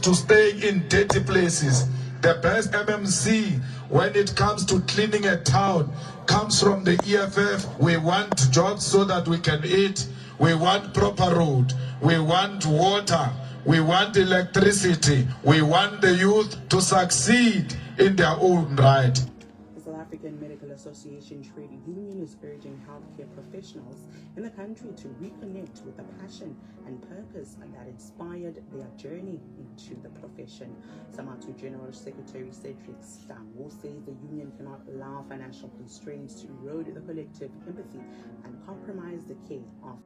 to staying in dirty places. The best MMC when it comes to cleaning a town comes from the EFF. We want jobs so that we can eat. We want proper road. We want water. We want electricity. We want the youth to succeed in their own right. The South African Medical Association Trade Union is urging healthcare professionals in the country to reconnect with the passion and purpose that inspired their journey into the profession. SAMATU General Secretary Cedric Stango says the union cannot allow financial constraints to erode the collective empathy and compromise the care of.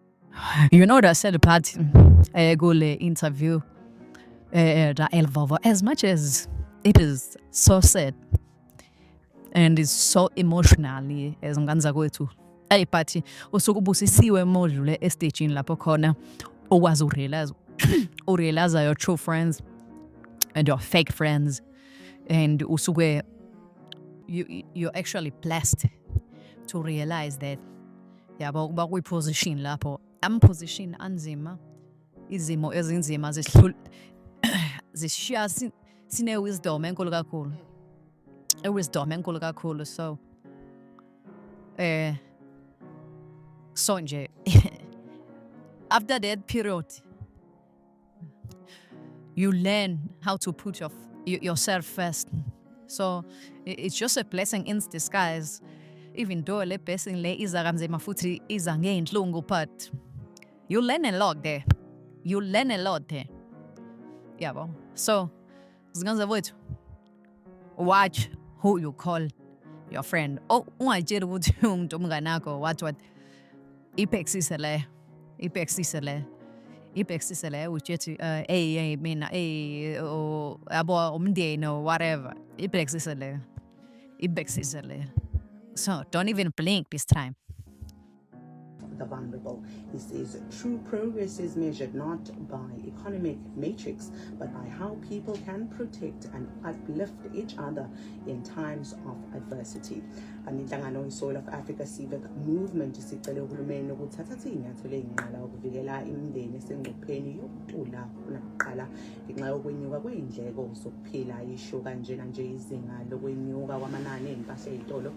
You know that said part Gole interview Elvovo, as much as it is so sad and is so emotionally as nganza kwethu ayiphathi usukubusisiwe module estaging lapho khona okwazi urealize your true friends and your fake friends, and usuke you're actually blessed to realize that yabo kuba kuyiposition lapho position anzima izimo ezinzima zishiya sine wisdom enkulu kakhulu. Wisdom enkulu kakhulu, so nje after that period you learn how to put yourself first. So it's just a blessing in disguise, even though le blessing le iza kanzima futhi iza ngeyinhlungu, but you learn a lot there. Yabo. So zinganza wethu, watch who you call your friend. Oh, ungayitsheli ukuthi umuntu umnganakho what ipexisele ujethi hey mina yabo umndeni or whatever. Ipexisele. So don't even blink this time. The vulnerable. He says true progress is measured not by economic matrix, but by how people can protect and uplift each other in times of adversity. Inhlangano iSoil of Africa Civic Movement isicele uhulumeni ukuthatha inyathelo ezinqala ukuvikela imindeni esengcupheni yokuntula kunakuqala ngenxa yokwenyuka kwezindleko zokuphila. Isho kanjena nje izinga lokwenyuka kwamanani empahla ezitolo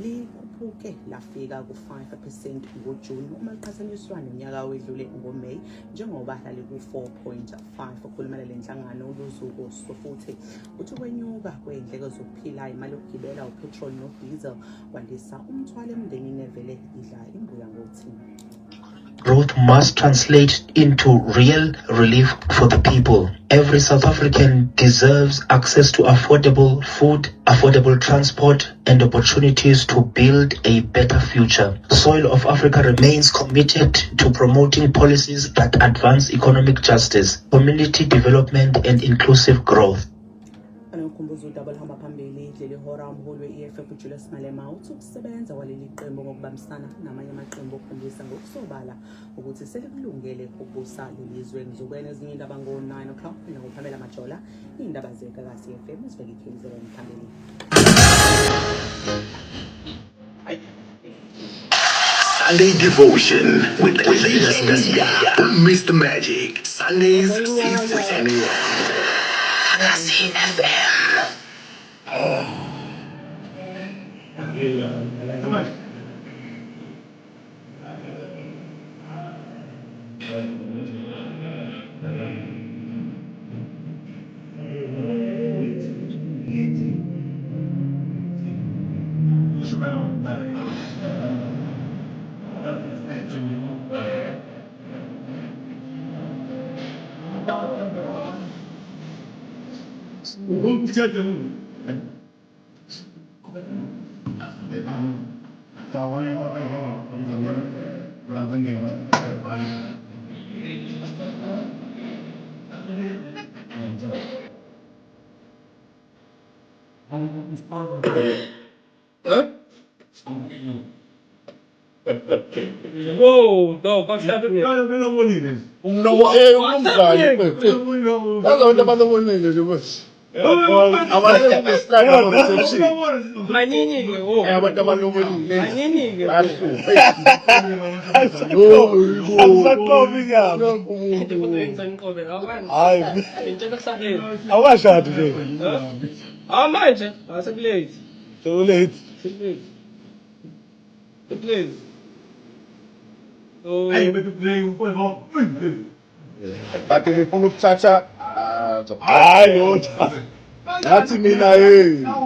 likhuphuke lafika ku5% ngoJuni uma liqhathaniswa nonyaka owedlule ngoMeyi, njengoba laliku4.5. Ukhulumela lenhlangano uLuzuko Sofuthe uthi ukwenyuka kwezindleko zokuphila, imali yokugibela, upetrol no-diesel kwandisa umthwalo emndenini evele idla imbuya ngothini. Growth must translate into real relief for the people. Every South African deserves access to affordable food, affordable transport, and opportunities to build a better future. Soil of Africa remains committed to promoting policies that advance economic justice, community development, and inclusive growth. Ukhumbuzo udaba olihamba phambili leli hora umholi we-EFF uJulius Malema uthi ukusebenza kwaleli qembu ngokubambisana namanye amaqembu okukhombisa ngokusobala ukuthi selikulungele ukubusa lelizwe. Ngizokwenza ezinye indaba ngo-9 o'clock nokuphamela majola iy'ndaba zekakasi FM ezivela iKZN phambili. Sunday devotion with Ladies Media, Mr. Magic. Sundays 6 to 10 a.m. Kakasi FM. Whoa, no, what's happening? No, Awashadi nje. Manje, asekulate. So late. Sekulate. So, Bathi ngifuna ukuthatha hayi yodwa. Nathi mina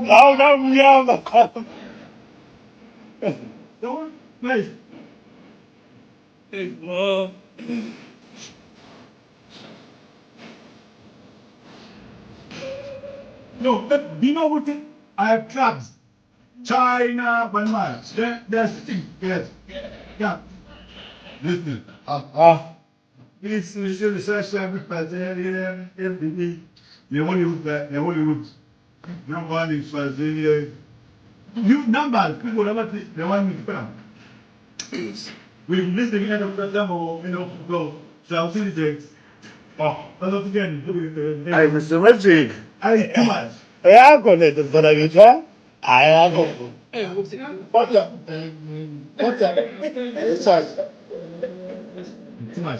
awunamnyama. No, but you know what? I have clubs. China, Myanmar. They're sitting. Yes. Yeah. Listen. This is the research service by the FDB. The Hollywood. No one is for the new numbers. People are not the one with them. We list the end of the demo, go. So I'll see the text. Oh, that's again. Ay, Mr. Magic. Too much. Ayakho lento mfana ngithi ha? Ayakho. Kodwa Too much.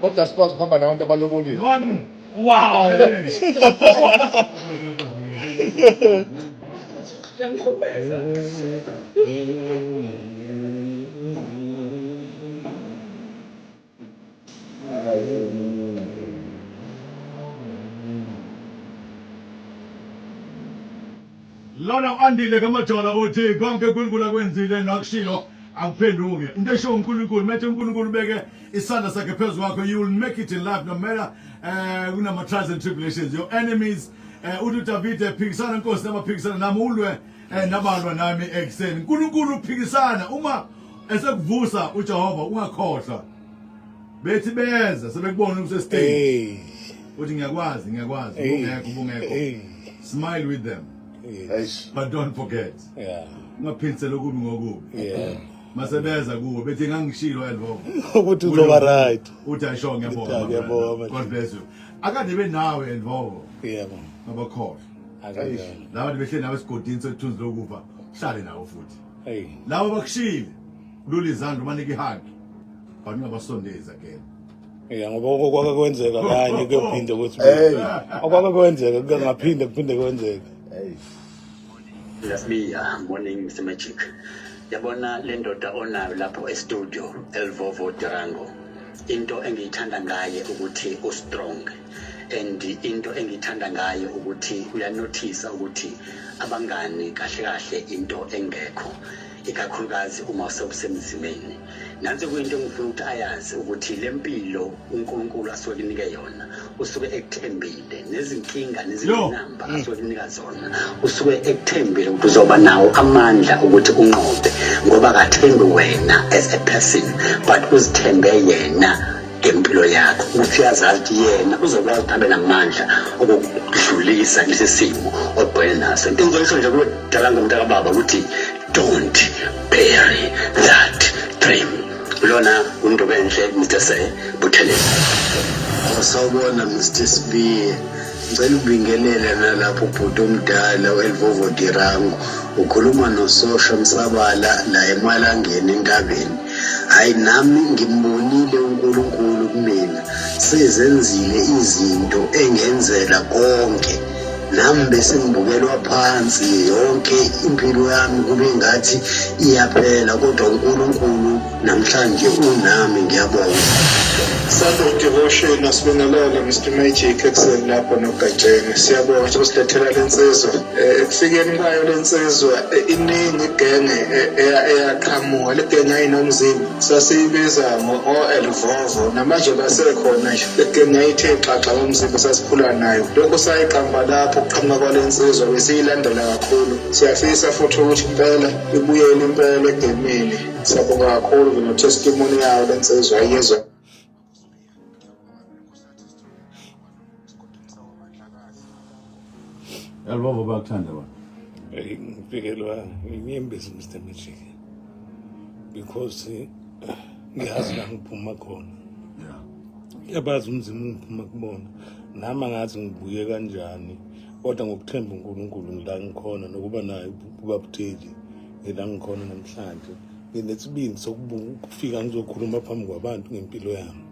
kodwa sikwazi ukuhamba nabantu abalobolile. One. Wow. Lona andile kamajola uthi konke uNkulunkulu akwenzile nakushilo akuphenduke. Into esho uNkulunkulu methe uNkulunkulu ubeke isandla sakhe phezulu kwakho, you will make it in life no matter kunama trials and tribulations. Your enemies uthi David ephikisana inkosi namaphikisana nami ulwe nabalwa nami ekuseni. uNkulunkulu uphikisana uma esekuvusa uJehova ungakhohlwa. Bethi beza sebekubona usestage. Uthi ngiyakwazi ubungekho. Smile with them. Yes. But don't forget. Yeah. Ungaphindisela okubi ngokubi. Yeah. Masebeza kuwo bethi ngangishilo elvo. Ukuthi uzoba right. Uthi ayisho ngiyabonga. Ngiyabonga. God bless you. Akade benawe elvo. Yebo. Ngabakhohlwa. Akade. Lawa behle nawe esigodini sethunzi lokufa. Hlale nawo futhi. Hey. Lawa bakushile. Lula izandla umanike ihug. But ungabasondeza again. Yeah, ngoba okwake kwenzeka kanye kuyophinde ukuthi okwake kwenzeka kungaphinde kuphinde kwenzeka. That's me, morning, Mr. Magic. Yabona le ndoda onayo lapho e-studio, Elvovo Durango. Into engiyithanda ngaye ukuthi u-strong. And into engiyithanda ngaye ukuthi uyanothisa ukuthi abangani kahle kahle into engekho. Ikakhulukazi uma usemzimeni. Nansi kuyinto engifuna ukuthi ayazi ukuthi lempilo uNkulunkulu asuke kunike yona. Usuke ekuthembile nezinkinga nezinamba asuke kunika zona. Usuke ekuthembile ukuthi uzoba nawo amandla ukuthi unqobe ngoba akathembi wena as a person but uzithembe yena ngempilo yakho. Ukuthi uyazazi ukuthi yena uzokwazi ukuthi abe namandla okudlulisa lesi simo obhekene naso. Into engizoyisho nje kudala ngomntaka baba ukuthi don't bury that dream. Lona umuntu benhle Mr. Se Buthelezi. Sawubona Mr. Spear. Ngicela ubingelele nalapho ubhuti omdala weLvovo Durango. Ukhuluma noSosha Msabala la eMalangeni entabeni. Hayi nami ngimbonile uNkulunkulu kumina. Sezenzile izinto engenzela konke. Nami bese ngibukelwa phansi yonke impilo yami kube ngathi iyaphela kodwa uNkulunkulu namhlanje unami ngiyabonga. Sunday devotion asibongelela Mr. Magic ekuseni lapho noGajeni. Siyabonga nje usilethela lensizwa. Ekufikeni kwayo lensizwa iningi igenge eyaqhamuka le genge ayinomzimba. Sasiyibiza ngo-Elvovo namanje basekhona nje. Le genge ayithe xaxa ngomzimba sasiphula nayo. Lokho sayiqamba lapho ukuqhamuka kwalensizwa besiyilandela kakhulu. Siyafisa futhi ukuthi impela ibuyele impela egemini. Siyabonga kakhulu nge-testimony yayo lensizwa ayezwa. Elvovo bakuthanda bana. Ngifikelwa inyembezi Mr. Magic. Because ngiyazi la ngiphuma khona. Yeah. yabazi umzimba ungiphuma kubona nami ngathi ngibuye kanjani kodwa ngokuthemba uNkulunkulu ngila ngikhona nokuba naye ubabuteli ngila ngikhona namhlanje nginesibindi sokufika ngizokhuluma phambi kwabantu ngempilo yami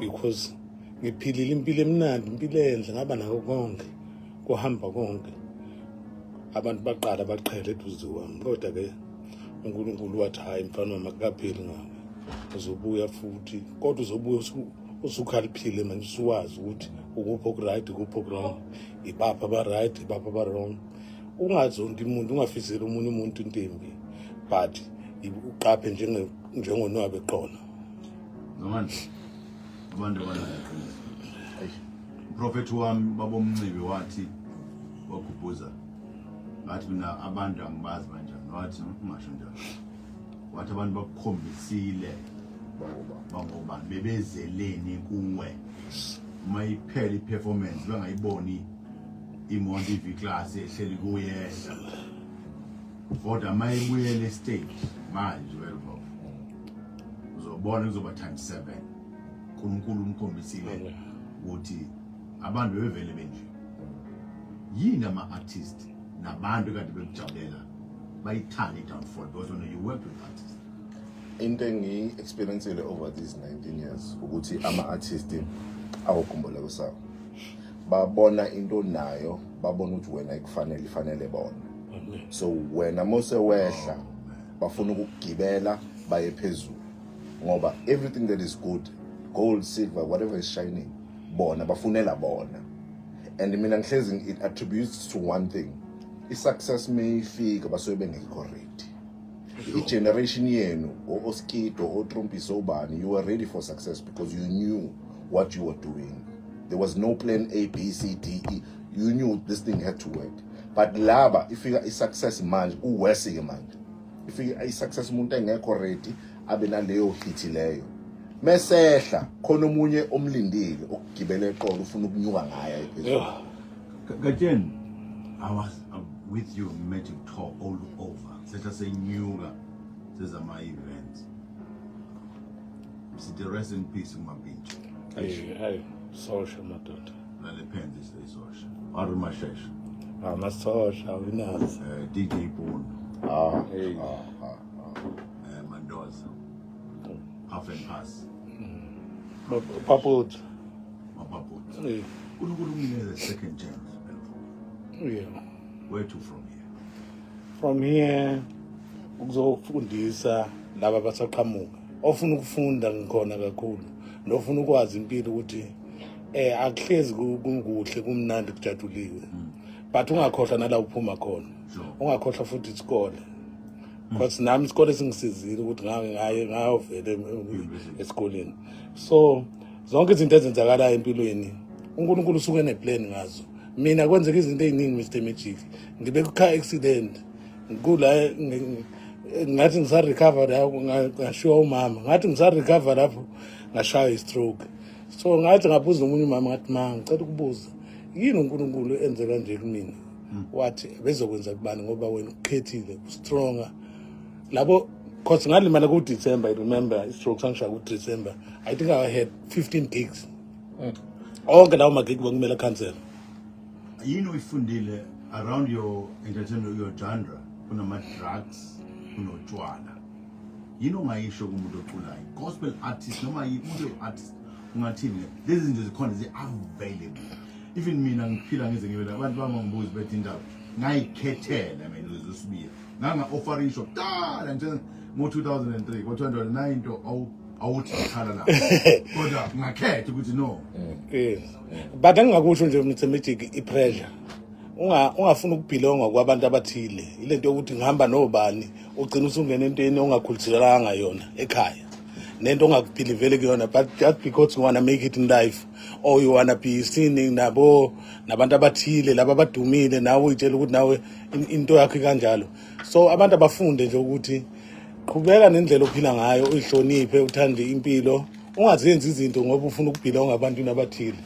because ngiphilile impilo emnandi impilo enhle ngaba nako konke kuhamba konke abantu baqala baqhele eduze kwami kodwa ke uNkulunkulu wathi hayi mfana wami akukapheli ngawe uzobuya futhi kodwa uzobuya usukhaliphile manje usuwazi ukuthi ukuphi okuright ukuphi okurong ibapha aba-right ibapha aba-wrong ungazonda umuntu ungafiseli omunye umuntu into embi but uqaphe njengonwabe eqona abantu Prophet wami babomncibi wathi wakhuphuza ngathi mina abantu angibazi kanjani wathi ungasho njalo wathi abantu bakukhombisile bangoba bebezeleni kuwe uma iphela iperformance bangayiboni imoto class ehleli kuyehla kodwa mayibuyele stage manje welvo uzobona kuzoba times 7 uNkulunkulu umkhombisile ukuthi abantu bevele benje yini ama-artist nabantu kade bekujabulela bayithanda i-downfall because when you work with artists into engiyi-experiencele over these 19 years ukuthi ama-artist awukhumbula kusawo babona into nayo babona ukuthi wena ifanele bona so wena mose wehla bafuna ukugibela baye phezulu ngoba everything that is good gold silver whatever is shining bona bafunela bona and mina ngihlezi it attributes to one thing i-success mayifika basuke bengekho ready i-generation yenu oskido otrompiso ubani you were ready for success because you knew what you were doing. There was no plan A, B, C, D, E. You knew this thing had to work. But laba ifika i-success manje uwesike manje ifika i-success umuntu engekho ready abe naleyo hit leyo mesehla khona omunye omlindile okugibela eqolo ufuna ukunyuka ngaye ephezulu. Gajen, I was with you Magic Tour all over. Let us say nyuka sezama events. Sit the rest in peace umabincho. Hey, social madoda. Nalepenzi stay social. Arumashesha. Amasosha winazi. DJ Boone. Hey. Mendoza. Half and pass. Paput. Paput. Hey. UNkulunkulu unginikeza second chance. Yeah. Where to from here? From here ukuzofundisa laba abasaqhamuka. Ofuna ukufunda ngikhona kakhulu. Nofuna ukwazi impilo ukuthi akuhlezi kunguhle kumnandi kujaduliwe. But ungakhohlwa nala uphuma khona. Ungakhohlwa futhi isikole. Because nami isikole singisizile ukuthi ngayovela esikoleni. So zonke izinto ezenzakalayo empilweni uNkulunkulu usuke neplan ngazo. Mina kwenzeka izinto eziningi Mr Magic. Ngibe ku car accident. Ngikula ngathi ngisa recover lapho ngashiwa umama. Ngathi ngisa recover lapho ngashaya i-stroke. So ngathi ngabuza umunye umama ngathi ma ngicela ukubuza yini uNkulunkulu enze kanje kumina. Wathi bezokwenza kubani ngoba wena ukukhethile stronger. Labo cause ngalimala ku December I remember i-stroke sangishaya ku December. I think I had 15 gigs. Onke lawo magig bekumele cancel. Yini uyifundile around your entertainment your genre kunama drugs kunotshwala. Yini ongayisho kumuntu oculayo gospel artist noma umuntu artist ungathini lezi zinto zikhona available. Even mina ngiphila ngize ngibe abantu bangibuza bethi indaba ngayikhethela mina uzosibira nganga offering shop dala nje ngo 2003 ngo 2009 into awuthi khala la kodwa ngakhetha ukuthi no but angingakusho nje Mr Magic ipressure ungafuna ukubhilonga kwabantu abathile ilento yokuthi ngihamba nobani ugcina usungena entweni ongakhuliselanga yona ekhaya nento ongakuphilivele kuyona but just because you want to make it in life or you want to be seen nabo nabantu abathile laba abadumile nawe uyitshela ukuthi nawe into yakho kanjalo so abantu abafunde nje ukuthi qhubeka nendlela ophila ngayo uyihloniphe uthande impilo ungazenzi izinto ngoba ufuna ukubhilonga abantu abathile.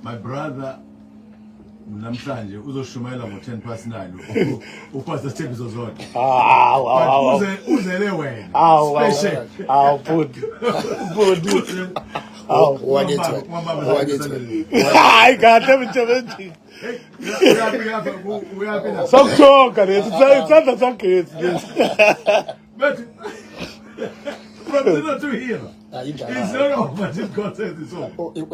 My brother namhlanje uzoshumayela ngo9:10 upastor Sthebiso Zone. Uzele wena. Special. Hayi kahle mtshebeni. Sokuchoka isandla sagesi lesi. From zero to here. It's not over. Just God says it's over. It's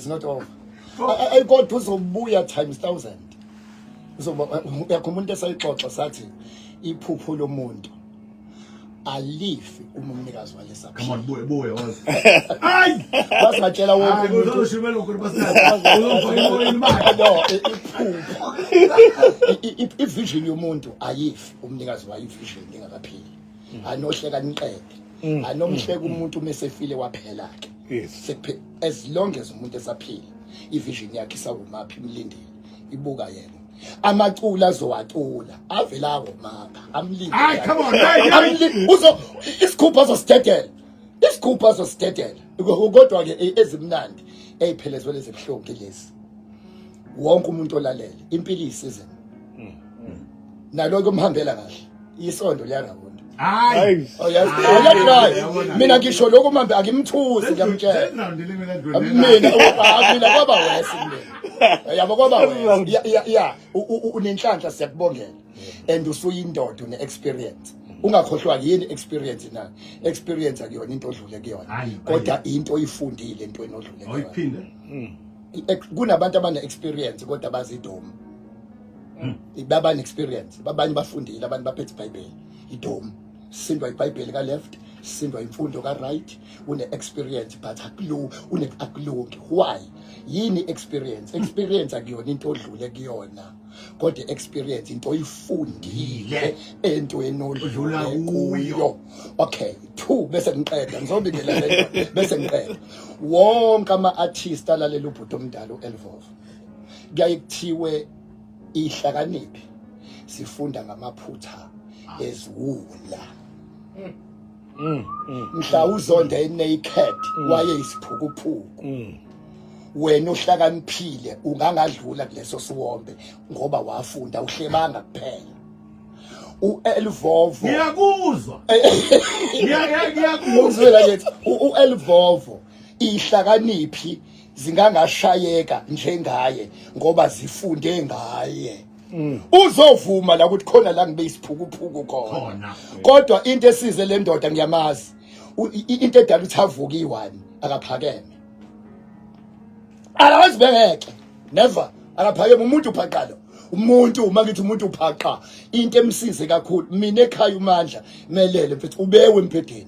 not over. I got to Buya times 1,000. So uyakhumula esayixoxa sathi iphupho lomuntu alifi umnikazi walesa. Come on, boy. Hayi! Basingatshela wonke umuntu. Uzoshumela iphupho. Ivision yomuntu ayifi umnikazi wayo ivision ingakaphili. Anohleka niqede. Anomhleka umuntu mesefile waphela ke. Yes. As long as umuntu esaphila, ivision yakhe isawumaphi imlindile. Ibuka yena. Amacula azowacula avela ngomapha amlinde. Hayi, come on. Isikhupha zostedela kodwa ke ezimnandi eziphelezwe lezi buhlungu lezi wonke umuntu olalele impilo isizini naloko umhambela kahle isondo liyangabona. Hayi. Mina ngisho lokho manje akimthusi ngiyamtshela. Mina kwaba wesi mina. Yabo kwaba wesi. Unenhlanhla siyakubongela. And usuyindoda une experience. Ungakhohlwa yini experience na. Experience akuyona into odlule kuyona. Kodwa into oyifundile into enodlule kuyona. Oyiphinde. Kunabantu abane experience kodwa bazidomo. Babane experience. Babanye bafundile abantu baphethe iBhayibheli. Idomo. Sindwa iBhayibheli ka left, sindwa imfundo ka right, une experience but akulungi. Why? Yini experience? Experience akuyona into odlule kuyona. Kodwa experience into oyifundile into enodlula kuyo. Okay, 2 bese ngiqeda ngizobikela lento bese ngiqeda. Wonke ama artists alalela ubhuti omdala uElvovo. Kuyayithiwe ihlakaniphi sifunda ngamaphutha eziwula. Mhla uzonda enaked waye isiphukuphuku. Wena ohlakaniphile ungangadlula kuleso siwombe ngoba wafunda uhlebanga kuphela. uElvovo ngiyakuzwa ngiyakuzwa lethi uElvovo ihlakaniphi zingangashayeka njengaye ngoba zifunde ngaye. Uzovuma la ukuthi khona la ngibe isiphukuphuku khona. Kodwa into esize le ndoda ngiyamazi. Into edala ukuthi avuka i1 akaphakeme. Akazibengeke. Never. Akaphakeme umuntu uphaqalo. Umuntu mangithi umuntu uphaqa into emsize kakhulu. Mina ekhaya uMandla melele mfethu ubewe empedeni.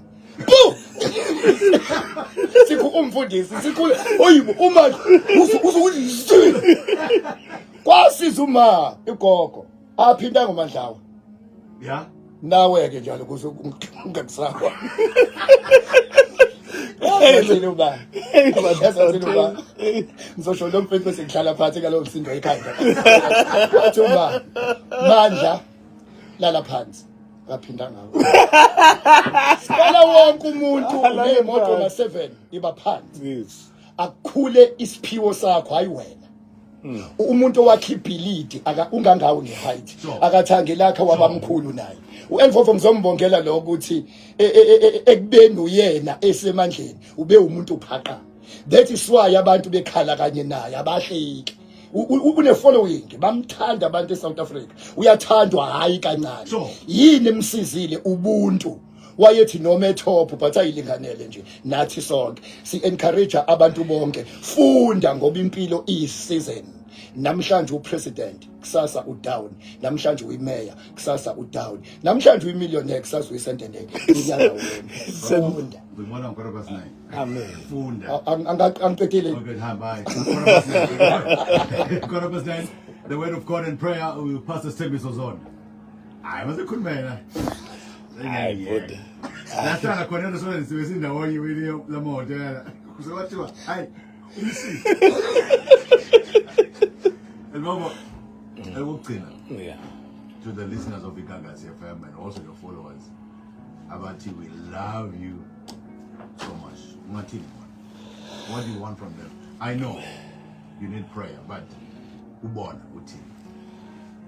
Sikho umfundisi sikhule oyibo uMandla uzokuthi kwasiza uma igogo aphinda ngomandlawa ya nawe ke njalo kuzokungakusawa ngizosho lo mfethu bese ngihlala phansi kalowo msindo ekhanda wathi uma Mandla lala phansi aphinda ngawo sikala wonke umuntu nemoto na7 iba phansi akukhule isiphiwo sakho hayi wena. Umuntu owakhipha ilidi ungangawo ngeheight akathange lakha wabamkhulu naye uElvovo ngizombongela lo ukuthi ekubeni uyena esemandleni ube umuntu uphaqa. That is why abantu bekhala kanye naye abahleki une following bamthanda abantu eSouth Africa uyathandwa hayi kancane. Yini emsizile ubuntu wayethi noma etop but ayilinganele nje nathi sonke si encourage abantu bonke funda ngoba impilo season. Namhlanje upresident kusasa udown, namhlanje uyimayor kusasa udown, namhlanje uyimillionaire kusasa uyisentendeke. Inyanga wena funda ngibona ngikora basi naye. Amen. Funda angicekile okay bye ngikora basi naye. The word of God and prayer with Pastor Sthebiso Zone. Hayi masekhulumela. Hayi bodwa. Lahlala khona nesona sibesinda wonke video la moto yala. Kuzowathiwa hayi umsisi. Elbobo elokugcina. Yeah. To the listeners of Igagasi FM and also your followers. Abati, we love you so much. What do you want from them? I know you need prayer, but ubona uthi.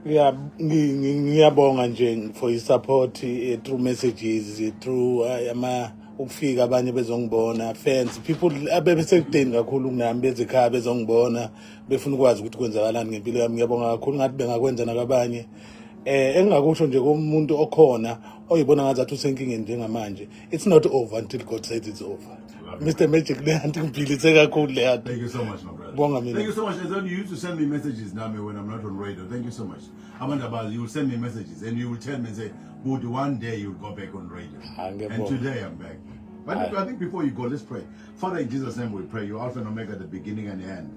Yeah, ngiyabonga nje for your support through messages, through ukufika abanye bezongibona, fans, people abebesekudeni kakhulu kunami bezekhaya bezongibona, befuna ukwazi ukuthi kwenzakalani ngempilo yami. Ngiyabonga kakhulu ngathi bengakwenza nakabanye. Engingakusho nje komuntu okhona oyibona ngazathi usenkingeni njengamanje. It's not over until God says it's over. Mr. Magic, thank you so much, my brother. Bonga Thank you so much. As you used to send me messages now when I'm not on radio. Thank you so much. Amanda, you will send me messages and you will tell me, say, Would one day you'll go back on radio. And today I'm back. But I think before you go, let's pray. Father, in Jesus' name we pray. You Alpha and Omega, the beginning and the end.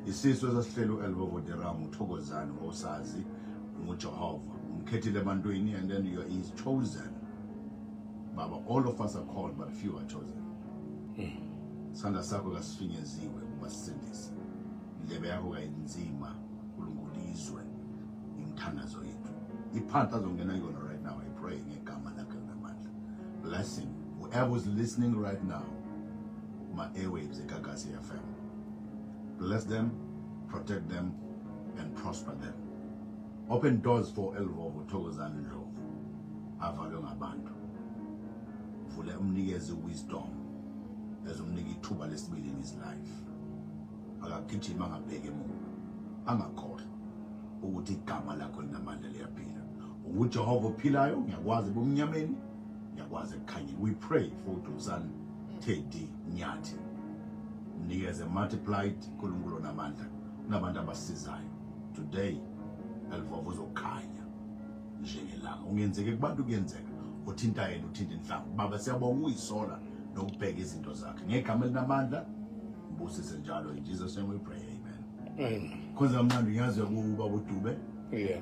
Isizwe sasihlelo Elvovo Diramu Thokozani osazi nguJehova umkhethile ebantwini, and then you is chosen. Baba, all of us are called but few are chosen. Sanda sakho kasifinyeziwe kubasindisi. Indlebe yakho kayinzima kulungulizwe imthandazo yethu. Iphanta zongena yona right now. I pray ngegama lakho ngamandla. Blessing whoever's listening right now. My airwaves eGagasi FM. Bless them, protect them, and prosper them. Open doors for Elvovo Thokozani Ndlovu. Avalwe ngabantu. Vule umnikeze wisdom. Ezomnika ithuba lesibili in his life. Akagijima angabheke emuva. Angakhohlwa ukuthi igama lakho linamandla liyaphila. UJehova ophilayo, ngiyakwazi bomnyameni, ngiyakwazi ekukhanyeni. We pray for uDumsani Teddy Nyathi. Nikeze multiplied nkulunkulu namandla nabantu abasizayo. Today Elvovo uzokhanya njengelanga. Ungenzeke kubantu kuyenzeka. Uthinta yena uthinta inhlangu. Baba siyabonga uyisola nokubheka izinto zakhe. Ngegama linamandla mbusise njalo in Jesus name we pray. Amen. Khonza kamnandi ngiyazi ukuba uDube. Yeah.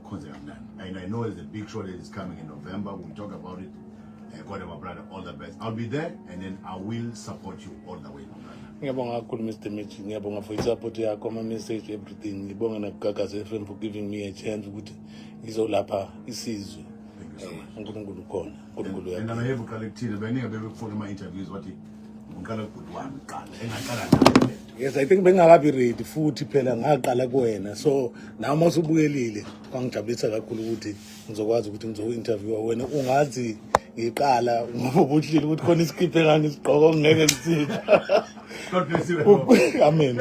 Khonza kamnandi. And I know there's a big show that is coming in November. We'll talk about it. God, my brother, all the best. I'll be there and then I will support you all the way, my brother. Ngiyabonga kakhulu Mr. Magic, ngiyabonga for support yakho, ama message, everything. Ngibonga naGagasi FM for giving me a chance ukuthi ngizolapha isizwe. uNkulunkulu khona, uNkulunkulu yakhe. And I'm here for collective. Beninga bebekufuna ama interviews wathi ngikhala kubhuti wami qala. Engaqala nawe. Yes, I think bengakabi ready futhi phela ngaqala kuwena. So nawe masubukelile kwangijabulisa kakhulu ukuthi ngizokwazi ukuthi ngizo-interview wena. Ungazi ngiqala ngoba ubuhlile ukuthi khona isikiphe ngani isigqoko ngeke ngisitha. God bless you. Amen.